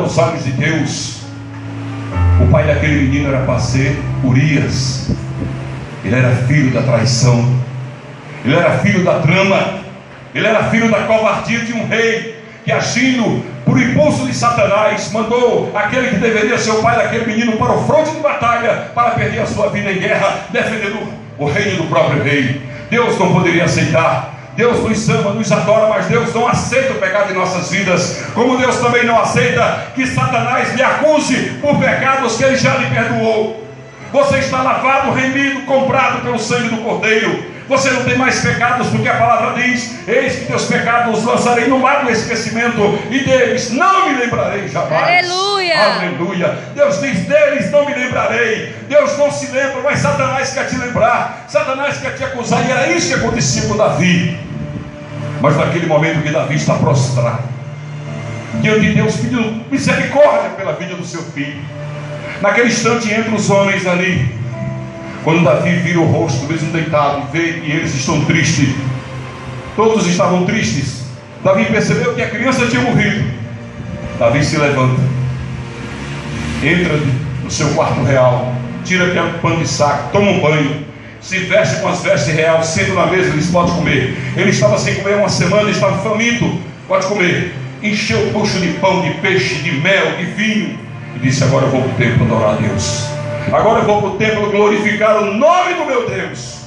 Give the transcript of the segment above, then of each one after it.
aos olhos de Deus. O pai daquele menino era para ser Urias. Ele era filho da traição, ele era filho da trama, ele era filho da covardia de um rei que, agindo por impulso de Satanás, mandou aquele que deveria ser o pai daquele menino para o fronte de batalha, para perder a sua vida em guerra, defendendo o reino do próprio rei. Deus não poderia aceitar. Deus nos ama, nos adora, mas Deus não aceita o pecado em nossas vidas, como Deus também não aceita que Satanás lhe acuse por pecados que Ele já lhe perdoou. Você está lavado, remido, comprado pelo sangue do Cordeiro. Você não tem mais pecados, porque a palavra diz: eis que teus pecados lançarei no mar do esquecimento, e deles não me lembrarei jamais. Aleluia! Aleluia! Deus diz: deles não me lembrarei. Deus não se lembra, mas Satanás quer te lembrar, Satanás quer te acusar. E era isso que acontecia com Davi. Mas naquele momento que Davi está prostrado diante de Deus, pedindo misericórdia pela vida do seu filho, naquele instante entra os homens ali. Quando Davi vira o rosto, mesmo deitado, e vê que eles estão tristes, todos estavam tristes, Davi percebeu que a criança tinha morrido. Davi se levanta, entra no seu quarto real, tira aquele pano de saco, toma um banho, se veste com as vestes reais, senta na mesa e diz: pode comer. Ele estava sem comer uma semana, estava faminto, pode comer. Encheu o bucho de pão, de peixe, de mel, de vinho, e disse: agora eu vou para o templo adorar a Deus, agora eu vou para o templo glorificar o nome do meu Deus.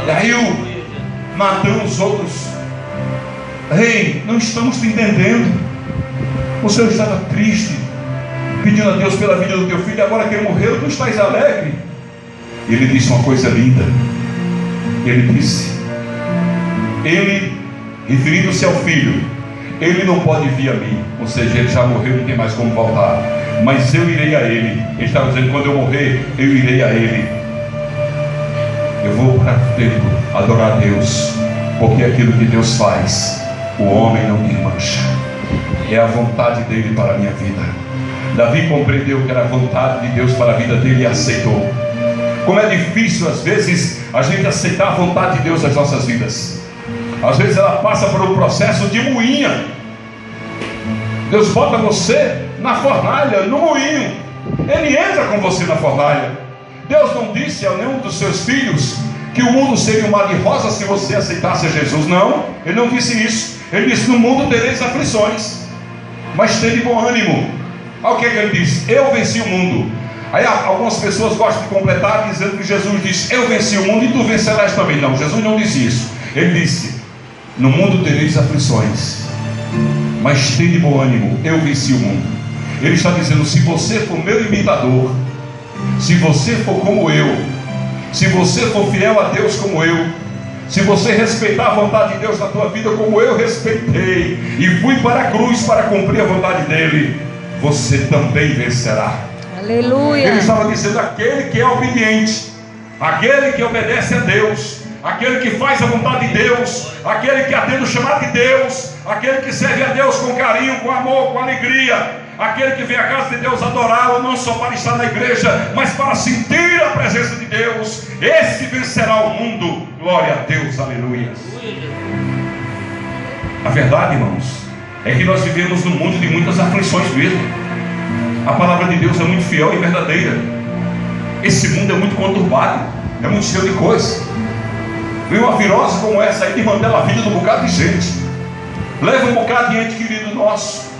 E aí o Natã, os outros: rei, não estamos te entendendo, o Senhor estava triste, pedindo a Deus pela vida do teu filho, agora que ele morreu, tu estás alegre. E ele disse uma coisa linda. Ele disse: ele, referindo-se ao filho, ele não pode vir a mim, ou seja, ele já morreu, não tem mais como voltar, mas eu irei a ele. Ele estava dizendo: quando eu morrer, eu irei a ele. Eu vou para o templo adorar a Deus, porque aquilo que Deus faz, o homem não desmancha. É a vontade dele para a minha vida. Davi compreendeu que era a vontade de Deus para a vida dele e aceitou. Como é difícil às vezes a gente aceitar a vontade de Deus nas nossas vidas. Às vezes ela passa por um processo de moinha. Deus bota você na fornalha, no moinho. Ele entra com você na fornalha. Deus não disse a nenhum dos seus filhos que o mundo seria um mar de rosas se você aceitasse a Jesus. Não, Ele não disse isso. Ele disse: no mundo tereis aflições, mas tende bom ânimo. Olha o que ele diz: eu venci o mundo. Aí algumas pessoas gostam de completar dizendo que Jesus disse: eu venci o mundo e tu vencerás também. Não, Jesus não disse isso. Ele disse: no mundo tereis aflições, mas tende bom ânimo, eu venci o mundo. Ele está dizendo: se você for meu imitador, se você for como eu, se você for fiel a Deus como eu, se você respeitar a vontade de Deus na tua vida como eu respeitei e fui para a cruz para cumprir a vontade dele, você também vencerá. Aleluia. Ele estava dizendo: aquele que é obediente, aquele que obedece a Deus, aquele que faz a vontade de Deus, aquele que atende o chamado de Deus, aquele que serve a Deus com carinho, com amor, com alegria, aquele que vem à casa de Deus adorá-lo, não só para estar na igreja, mas para sentir a presença de Deus, esse vencerá o mundo. Glória a Deus, aleluia. A verdade, irmãos, é que nós vivemos num mundo de muitas aflições mesmo. A palavra de Deus é muito fiel e verdadeira. Esse mundo é muito conturbado, é muito cheio de coisa. Vem uma virose como essa aí de mandar a vida de um bocado de gente, leva um bocado de ente querido nosso.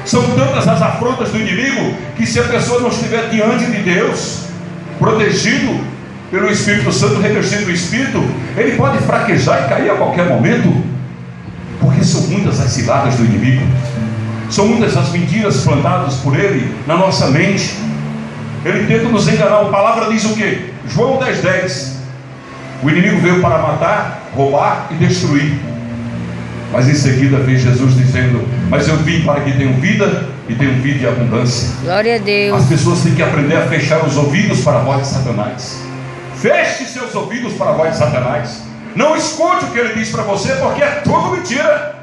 São tantas as afrontas do inimigo que, se a pessoa não estiver diante de Deus, protegido pelo Espírito Santo, revestido do Espírito, ele pode fraquejar e cair a qualquer momento, porque são muitas as ciladas do inimigo, são muitas as mentiras plantadas por ele na nossa mente. Ele tenta nos enganar. A palavra diz o quê? João 10:10. O inimigo veio para matar, roubar e destruir. Mas em seguida vem Jesus dizendo: mas eu vim para que tenham vida e tenham vida em abundância. Glória a Deus. As pessoas têm que aprender a fechar os ouvidos para a voz de Satanás. Feche seus ouvidos para a voz de Satanás. Não escute o que ele diz para você, porque é tudo mentira.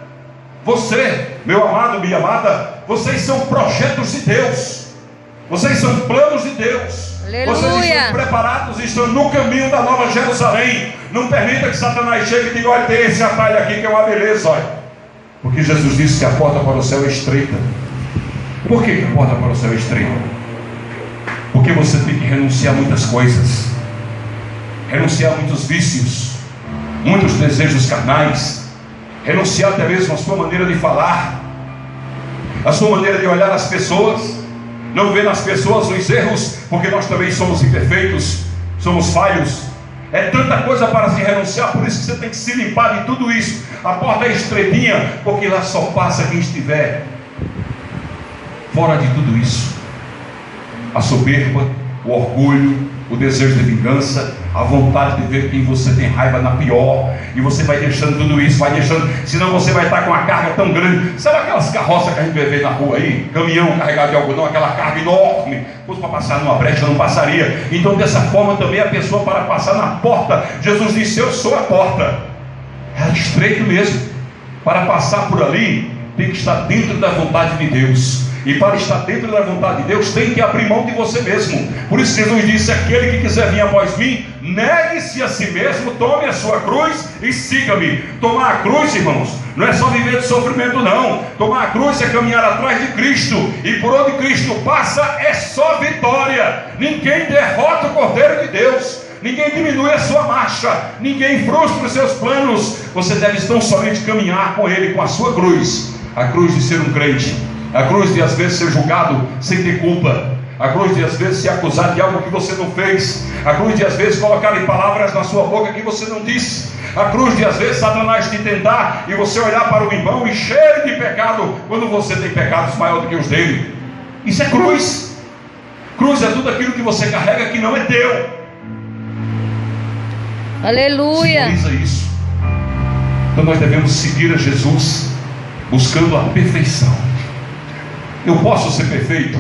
Você, meu amado, minha amada, vocês são projetos de Deus. Vocês são planos de Deus. Aleluia. Vocês estão preparados, estão no caminho da Nova Jerusalém. Não permita que Satanás chegue e diga: olha, tem esse atalho aqui que é uma beleza, olha. Porque Jesus disse que a porta para o céu é estreita Por que a porta para o céu é estreita? Porque você tem que renunciar a muitas coisas, renunciar a muitos vícios, muitos desejos carnais, renunciar até mesmo a sua maneira de falar, a sua maneira de olhar as pessoas, não ver nas pessoas os erros, porque nós também somos imperfeitos, somos falhos. É tanta coisa para se renunciar, por isso que você tem que se limpar de tudo isso. A porta é estreitinha, porque lá só passa quem estiver fora de tudo isso. A soberba, o orgulho, o desejo de vingança, a vontade de ver quem você tem raiva na pior, e você vai deixando tudo isso, vai deixando, senão você vai estar com uma carga tão grande. Sabe aquelas carroças que a gente vê na rua aí, caminhão carregado de algodão, aquela carga enorme, fosse para passar numa brecha não passaria. Então dessa forma também a pessoa, para passar na porta, Jesus disse: eu sou a porta. É estreito mesmo. Para passar por ali tem que estar dentro da vontade de Deus. E para estar dentro da vontade de Deus, tem que abrir mão de você mesmo. Por isso Jesus disse: aquele que quiser vir após mim, negue-se a si mesmo, tome a sua cruz e siga-me. Tomar a cruz, irmãos, não é só viver de sofrimento não. Tomar a cruz é caminhar atrás de Cristo. E por onde Cristo passa é só vitória. Ninguém derrota o Cordeiro de Deus, ninguém diminui a sua marcha, ninguém frustra os seus planos. Você deve tão somente caminhar com Ele, com a sua cruz. A cruz de ser um crente, a cruz de às vezes ser julgado sem ter culpa, a cruz de às vezes ser acusado de algo que você não fez, a cruz de às vezes colocarem palavras na sua boca que você não disse, a cruz de às vezes Satanás te tentar e você olhar para o irmão e cheio de pecado, quando você tem pecados maiores do que os dele. Isso é cruz. Cruz é tudo aquilo que você carrega que não é teu. Aleluia. Simboliza isso. Então nós devemos seguir a Jesus, buscando a perfeição. Eu posso ser perfeito,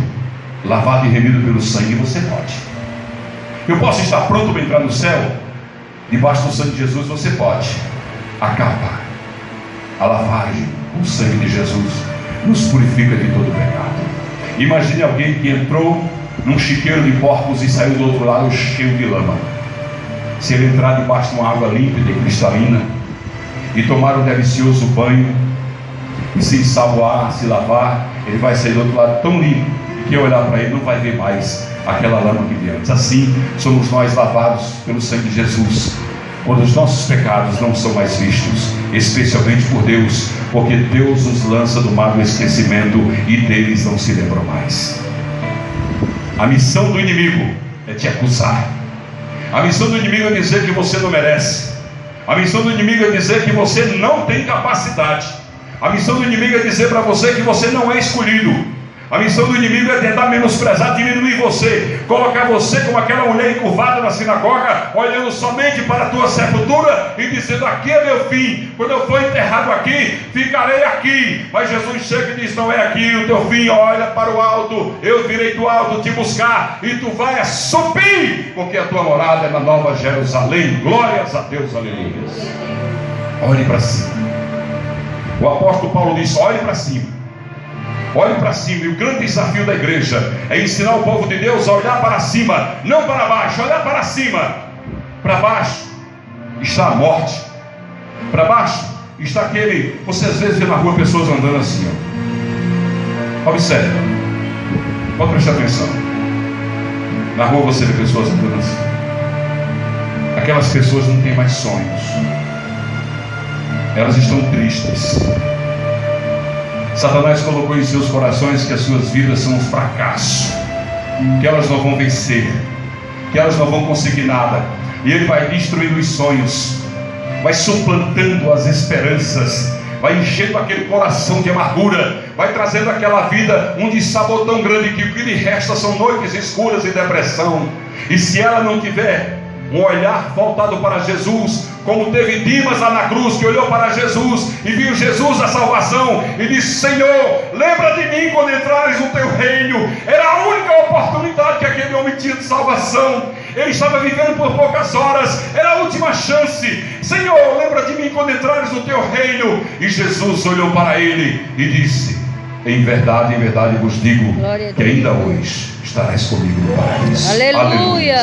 lavado e remido pelo sangue? Você pode. Eu posso estar pronto para entrar no céu, debaixo do sangue de Jesus? Você pode. A capa, a lavagem, o sangue de Jesus nos purifica de todo pecado. Imagine alguém que entrou num chiqueiro de porcos e saiu do outro lado cheio de lama. Se ele entrar debaixo de uma água límpida e cristalina e tomar um delicioso banho e se ensaboar, se lavar, ele vai sair do outro lado tão limpo que olhar para ele não vai ver mais aquela lama que via antes. Assim somos nós, lavados pelo sangue de Jesus, quando os nossos pecados não são mais vistos, especialmente por Deus, porque Deus os lança do mar do esquecimento e deles não se lembram mais. A missão do inimigo é te acusar. A missão do inimigo é dizer que você não merece. A missão do inimigo é dizer que você não tem capacidade. A missão do inimigo é dizer para você que você não é escolhido. A missão do inimigo é tentar menosprezar, diminuir você, colocar você como aquela mulher encurvada na sinagoga, olhando somente para a tua sepultura e dizendo: aqui é meu fim, quando eu for enterrado aqui, ficarei aqui. Mas Jesus chega e diz: não é aqui o teu fim, olha para o alto, eu virei do alto te buscar e tu vais subir, porque a tua morada é na Nova Jerusalém. Glórias a Deus, aleluia. Olhe para cima. O apóstolo Paulo disse: olhe para cima. Olhe para cima. E o grande desafio da igreja é ensinar o povo de Deus a olhar para cima, não para baixo. Olhar para cima. Para baixo está a morte. Para baixo está aquele... Você às vezes vê na rua pessoas andando assim, ó. Observe, pode prestar atenção. Na rua você vê pessoas andando assim. Aquelas pessoas não têm mais sonhos, elas estão tristes. Satanás colocou em seus corações que as suas vidas são um fracasso, que elas não vão vencer, que elas não vão conseguir nada. E ele vai destruindo os sonhos, vai suplantando as esperanças, vai enchendo aquele coração de amargura, vai trazendo aquela vida um dissabor tão grande que o que lhe resta são noites escuras e depressão. E se ela não tiver um olhar voltado para Jesus, como teve Dimas lá na cruz, que olhou para Jesus e viu Jesus a salvação e disse: Senhor, lembra de mim quando entrares no teu reino. Era a única oportunidade que aquele homem tinha de salvação. Ele estava vivendo por poucas horas, era a última chance. Senhor, lembra de mim quando entrares no teu reino. E Jesus olhou para ele e disse: em verdade vos digo que ainda hoje estarás comigo no paraíso. Aleluia.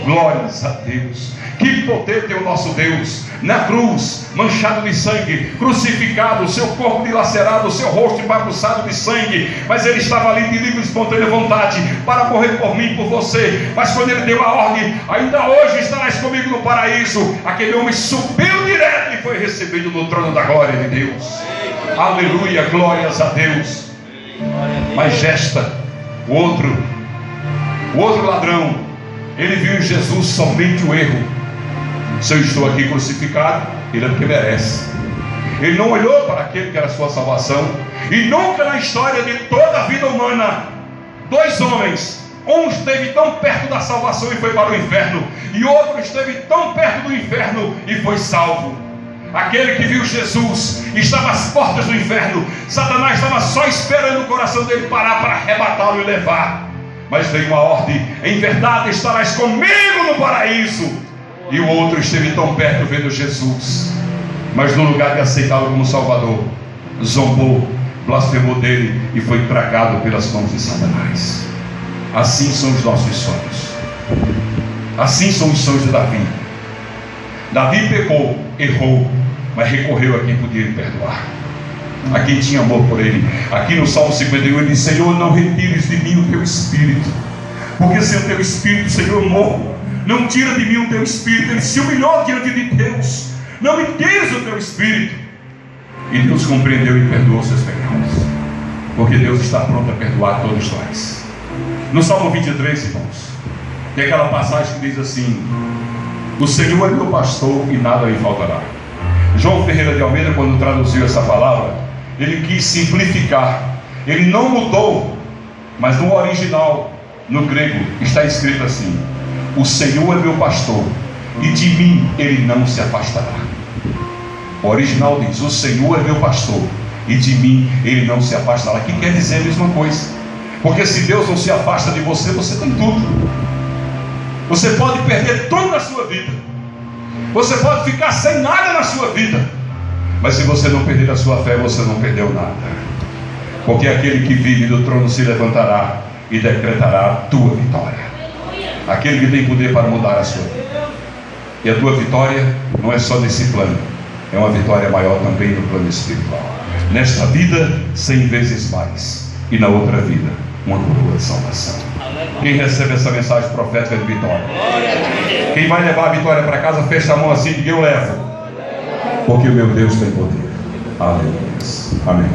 Glórias a Deus. Que poder tem o nosso Deus! Na cruz, manchado de sangue, crucificado, seu corpo dilacerado, seu rosto embabuçado de sangue, mas ele estava ali de livre e espontânea vontade para morrer por mim e por você. Mas quando ele deu a ordem, ainda hoje estarás comigo no paraíso, aquele homem subiu direto e foi recebido no trono da glória de Deus. Aleluia, glórias a Deus. Mas Gesta, o outro ladrão, ele viu em Jesus somente o erro. Se eu estou aqui crucificado, ele é porque merece. Ele não olhou para aquele que era a sua salvação. E nunca na história de toda a vida humana, dois homens, um esteve tão perto da salvação e foi para o inferno, e outro esteve tão perto do inferno e foi salvo. Aquele que viu Jesus estava às portas do inferno. Satanás estava só esperando o coração dele parar para arrebatá-lo e levar. Mas veio uma ordem: em verdade estarás comigo no paraíso. E o outro esteve tão perto vendo Jesus, mas no lugar de aceitá-lo como Salvador, zombou, blasfemou dele e foi tragado pelas mãos de Satanás. Assim são os nossos sonhos. Assim são os sonhos de Davi. Davi pecou, errou, mas recorreu a quem podia lhe perdoar, a quem tinha amor por ele. Aqui no Salmo 51 ele diz: Senhor, não retires de mim o teu espírito, porque sem o teu espírito, Senhor, eu morro. Não tira de mim o teu espírito. Ele se humilhou diante de Deus. Não me tires o teu espírito. E Deus compreendeu e perdoou seus pecados, porque Deus está pronto a perdoar todos nós. No Salmo 23, irmãos, tem aquela passagem que diz assim: o Senhor é meu pastor e nada me faltará. João Ferreira de Almeida, quando traduziu essa palavra, ele quis simplificar. Ele não mudou, mas no original, no grego, está escrito assim: o Senhor é meu pastor e de mim ele não se afastará. O original diz: o Senhor é meu pastor e de mim ele não se afastará. Que quer dizer a mesma coisa, porque se Deus não se afasta de você, você tem tudo. Você pode perder tudo na sua vida, você pode ficar sem nada na sua vida, mas se você não perder a sua fé, você não perdeu nada. Porque aquele que vive do trono se levantará e decretará a tua vitória. Aquele que tem poder para mudar a sua vida. E a tua vitória não é só nesse plano, é uma vitória maior também no plano espiritual. Nesta vida, 100 vezes mais, e na outra vida, uma coroa de salvação. Quem recebe essa mensagem profética de vitória? Quem vai levar a vitória para casa, fecha a mão assim e diga: eu levo, porque o meu Deus tem poder. Aleluia. Amém.